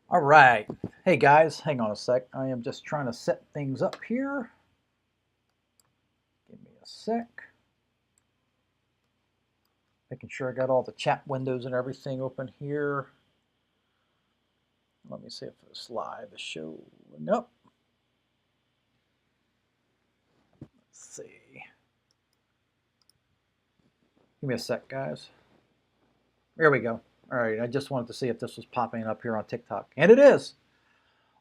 All right. Hey guys, hang on a sec. I am just trying to set things up here. Give me a sec. Making sure I got all the chat windows and everything open here. Let me see if it's live is showing up. Let's see. Give me a sec, guys. There we go. All right, I just wanted to see if this was popping up here on TikTok. And it is.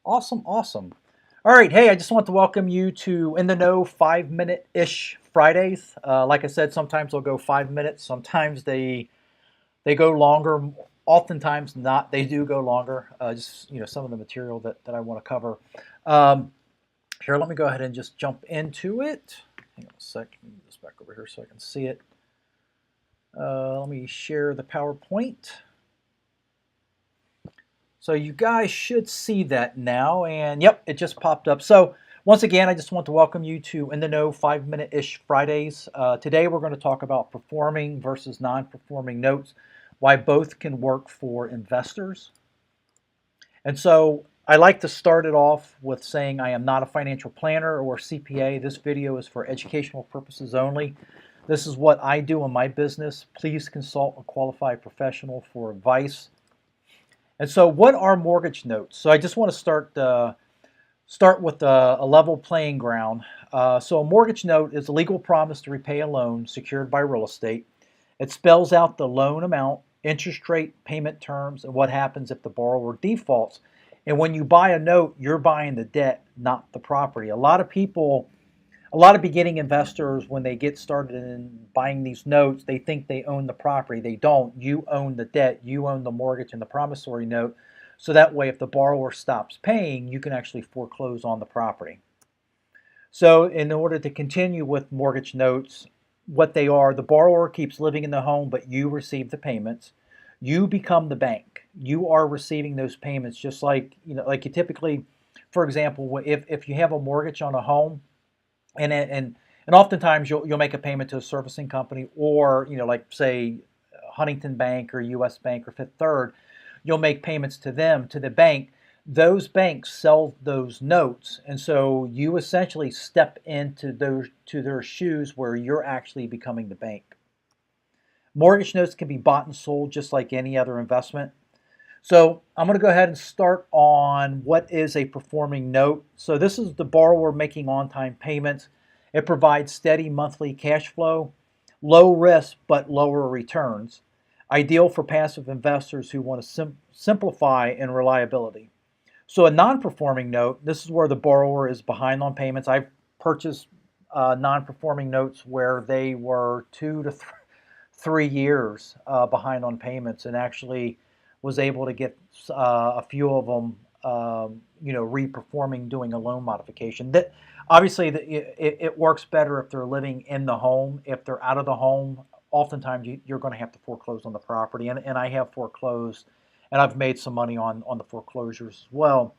Awesome, awesome. All right, hey, I just want to welcome you to In the Know 5-minute-ish Fridays. Like I said, sometimes they'll go 5 minutes. Sometimes they go longer. Oftentimes not. They do go longer. Just some of the material that I want to cover. Um, Here, let me go ahead and just jump into it. Hang on a sec. Let me move this back over here so I can see it. Let me share the PowerPoint. So you guys should see that now, and yep, it just popped up. So once again, I just want to welcome you to In the Know 5-minute-ish Fridays. Today we're going to talk about performing versus non-performing notes, why both can work for investors. And so I like to start it off with saying I am not a financial planner or CPA. This video is for educational purposes only. This is what I do in my business. Please consult a qualified professional for advice. And so, what are mortgage notes? So, I just want to start with a level playing ground. So, a mortgage note is a legal promise to repay a loan secured by real estate. It spells out the loan amount, interest rate, payment terms, and what happens if the borrower defaults. And when you buy a note, you're buying the debt, not the property. A lot of beginning investors, when they get started in buying these notes, they think they own the property. They don't. You own the debt, you own the mortgage and the promissory note. So that way, if the borrower stops paying, you can actually foreclose on the property. So, in order to continue with mortgage notes, what they are, the borrower keeps living in the home, but you receive the payments. You become the bank. You are receiving those payments, just like like you typically, for example, if you have a mortgage on a home, and oftentimes you'll make a payment to a servicing company, or like say Huntington Bank or U.S. Bank or Fifth Third, you'll make payments to them, to the bank. Those banks sell those notes, and so you essentially step into their shoes where you're actually becoming the bank. Mortgage notes can be bought and sold just like any other investment. So I'm going to go ahead and start on what is a performing note. So this is the borrower making on-time payments. It provides steady monthly cash flow, low risk but lower returns, ideal for passive investors who want to simplify and reliability. So a non-performing note, this is where the borrower is behind on payments. I've purchased non-performing notes where they were 2 to 3 years behind on payments, and actually was able to get a few of them, reperforming, doing a loan modification. That obviously it works better if they're living in the home. If they're out of the home, oftentimes you're going to have to foreclose on the property, and I have foreclosed, and I've made some money on the foreclosures as well.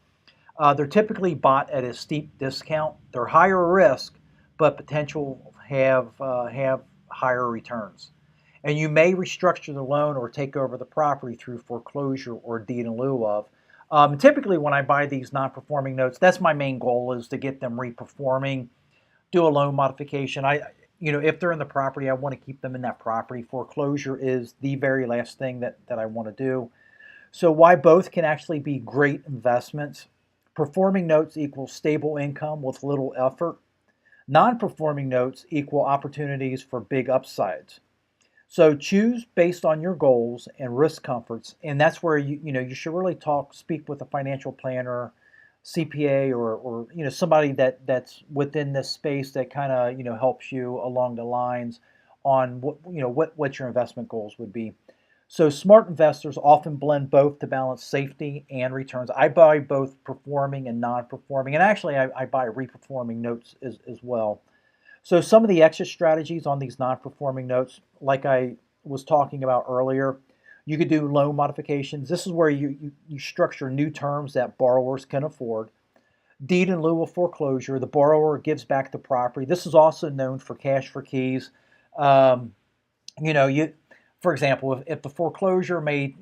They're typically bought at a steep discount. They're higher risk, but potential have higher returns. And you may restructure the loan or take over the property through foreclosure or deed in lieu of. Typically, when I buy these non-performing notes, that's my main goal, is to get them reperforming, do a loan modification. If they're in the property, I want to keep them in that property. Foreclosure is the very last thing that I want to do. So why both can actually be great investments. Performing notes equals stable income with little effort. Non-performing notes equal opportunities for big upsides. So choose based on your goals and risk comforts, and that's where you should really speak with a financial planner, CPA, or somebody that's within this space that kind of helps you along the lines on what your investment goals would be. So smart investors often blend both to balance safety and returns. I buy both performing and non-performing, and actually I buy reperforming notes as well. So some of the exit strategies on these non-performing notes, like I was talking about earlier, you could do loan modifications. This is where you structure new terms that borrowers can afford. Deed in lieu of foreclosure, the borrower gives back the property. This is also known for cash for keys. Um, you know, you, for example, if the foreclosure made,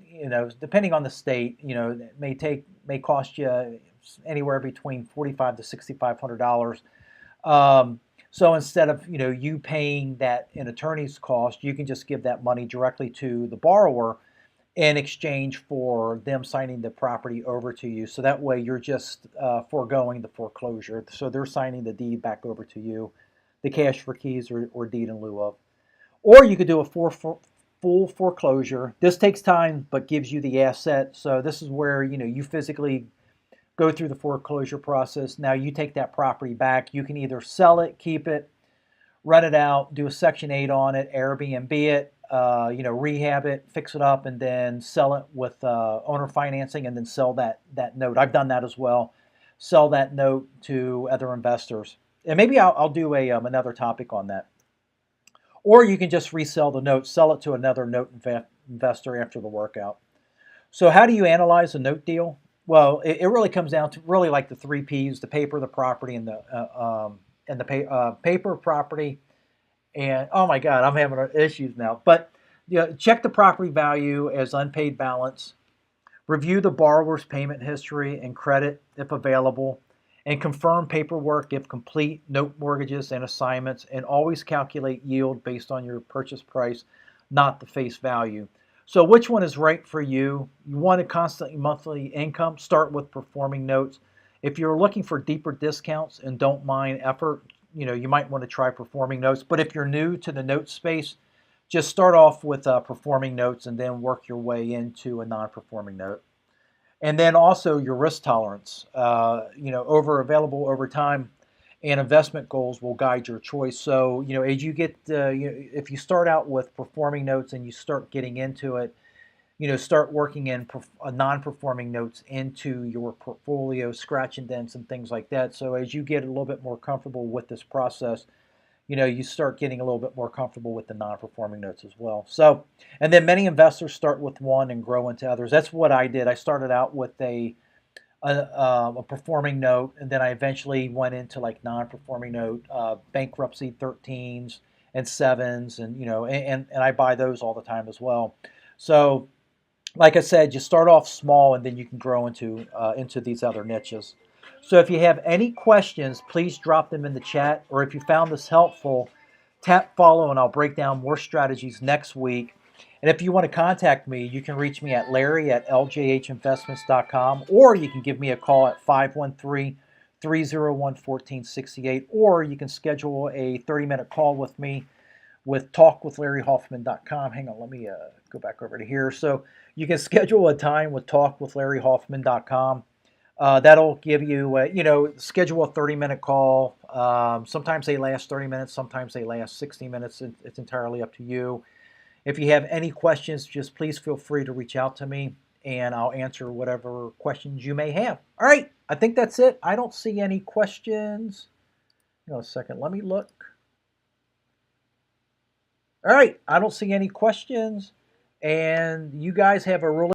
depending on the state, it may cost you anywhere between $4,500 to $6,500. So instead of you paying that in attorney's cost, you can just give that money directly to the borrower in exchange for them signing the property over to you. So that way you're just foregoing the foreclosure. So they're signing the deed back over to you, the cash for keys or deed in lieu of. Or you could do a full foreclosure. This takes time but gives you the asset. So this is where you physically go through the foreclosure process. Now you take that property back. You can either sell it, keep it, rent it out, do a Section 8 on it, Airbnb it, rehab it, fix it up, and then sell it with owner financing, and then sell that note. I've done that as well. Sell that note to other investors, and maybe I'll do another topic on that. Or you can just resell the note, sell it to another note investor after the workout. So how do you analyze a note deal? Well, it really comes down to really like the three P's: the paper, the property, and the paper, property, and oh my God, I'm having issues now. But check the property value as unpaid balance. Review the borrower's payment history and credit if available, and confirm paperwork if complete, note mortgages and assignments, and always calculate yield based on your purchase price, not the face value. So which one is right for you? You want a constant monthly income? Start with performing notes. If you're looking for deeper discounts and don't mind effort, you might want to try performing notes. But if you're new to the note space, just start off with performing notes and then work your way into a non-performing note. And then also your risk tolerance, available over time, and investment goals will guide your choice. So, as you get, if you start out with performing notes and you start getting into it, start working in non-performing notes into your portfolio, scratch and dents and things like that. So as you get a little bit more comfortable with this process, you start getting a little bit more comfortable with the non-performing notes as well. So, and then many investors start with one and grow into others. That's what I did. I started out with a performing note, and then I eventually went into like non-performing note, bankruptcy 13s and 7s, and I buy those all the time as well. So, like I said, you start off small and then you can grow into these other niches. So if you have any questions, please drop them in the chat, or if you found this helpful, tap follow and I'll break down more strategies next week. And if you want to contact me, you can reach me at larry@ljhinvestments.com, or you can give me a call at 513-301-1468, or you can schedule a 30-minute call with me with talkwithlarryhoffman.com. Hang on, let me go back over to here. So you can schedule a time with talkwithlarryhoffman.com. That'll give you, schedule a 30-minute call. Sometimes they last 30 minutes, sometimes they last 60 minutes. It's entirely up to you. If you have any questions, just please feel free to reach out to me, and I'll answer whatever questions you may have. All right, I think that's it. I don't see any questions. Hang on a second, let me look. All right, I don't see any questions, and you guys have a really